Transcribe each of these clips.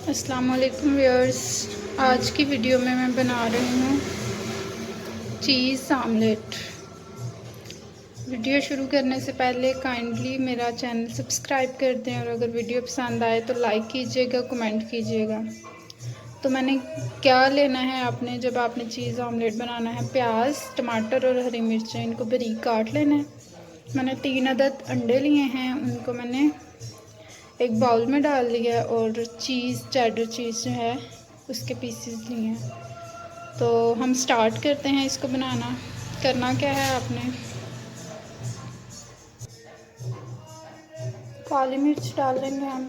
अस्सलाम वालेकुम व्यूअर्स। आज की वीडियो में मैं बना रही हूँ चीज़ आमलेट। वीडियो शुरू करने से पहले काइंडली मेरा चैनल सब्सक्राइब कर दें और अगर वीडियो पसंद आए तो लाइक कीजिएगा, कमेंट कीजिएगा। तो मैंने क्या लेना है, आपने जब आपने चीज़ आमलेट बनाना है, प्याज, टमाटर और हरी मिर्चें, इनको बारीक काट लेना है। मैंने 3 अदद अंडे लिए हैं, उनको मैंने एक बाउल में डाल लिया और चीज़, चेडर चीज़ जो है उसके पीसेस लिए हैं। तो हम स्टार्ट करते हैं इसको बनाना। करना क्या है, आपने काली मिर्च डाल लेंगे हम,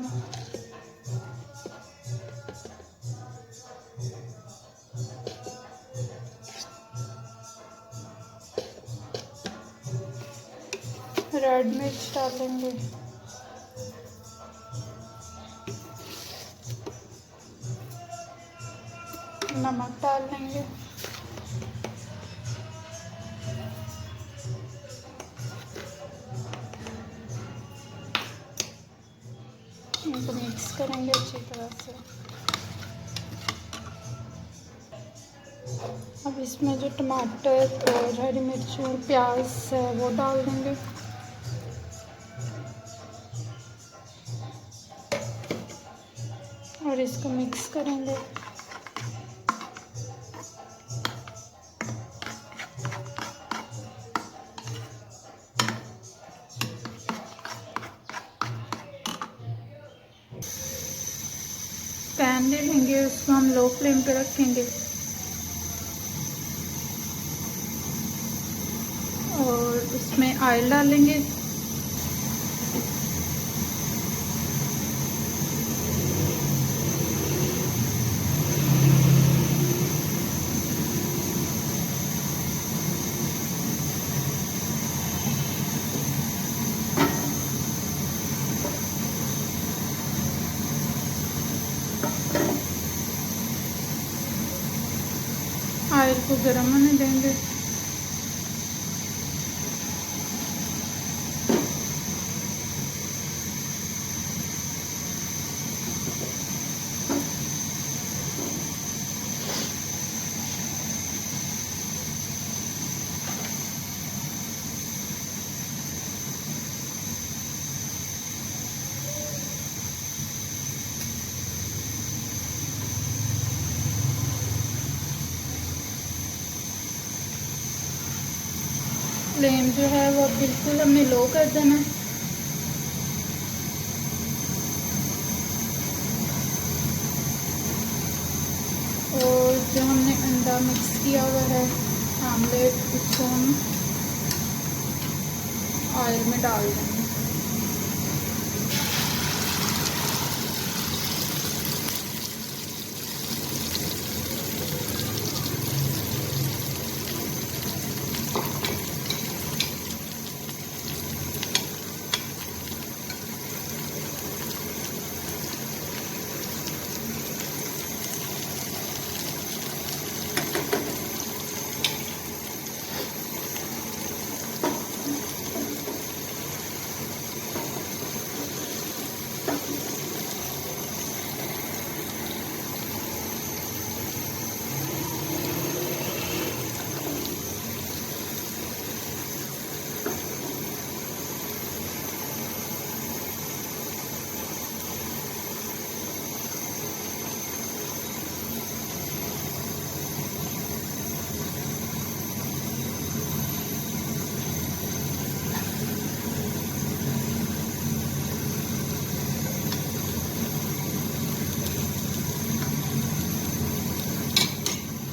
रेड मिर्च डाल लेंगे, नमक डाल लेंगे, इनको मिक्स करेंगे अच्छी तरह से। अब इसमें जो टमाटर और हरी मिर्च और प्याज है वो डाल देंगे। और इसको मिक्स करेंगे। पैन ले लेंगे, उसको हम लो फ्लेम पे रखेंगे और उसमें ऑयल डालेंगे। ऑयल को गर्म होने देंगे। फ्लेम जो है वो बिल्कुल हमने लो कर देना है। और जो हमने अंडा मिक्स किया हुआ है आमलेट, उसको हम ऑयल में डाल देंगे।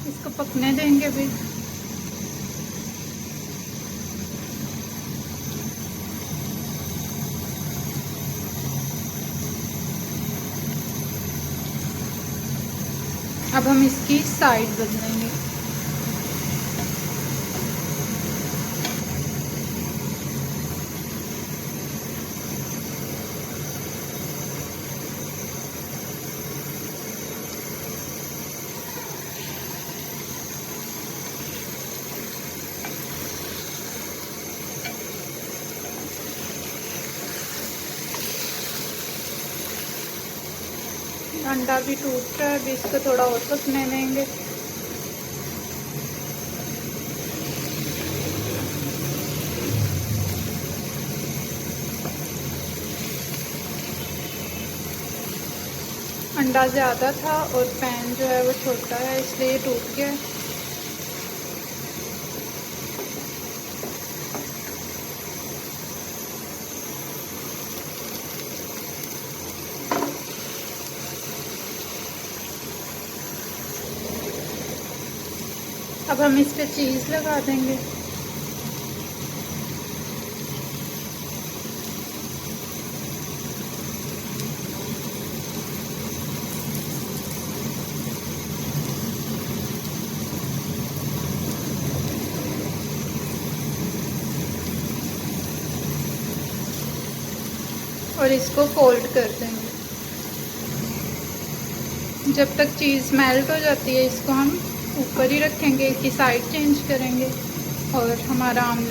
इसको पकने देंगे अभी। अब हम इसकी साइड बदलेंगे। अंडा भी टूट रहा है, अभी इसको थोड़ा और पकने देंगे। अंडा ज़्यादा था और पैन जो है वो छोटा है, इसलिए टूट गया। अब हम इस पे चीज़ लगा देंगे। और इसको फोल्ड कर देंगे। जब तक चीज़ मेल्ट हो जाती है इसको हम ऊपर ही रखेंगे, इसकी साइड चेंज करेंगे और हमारा आमलेट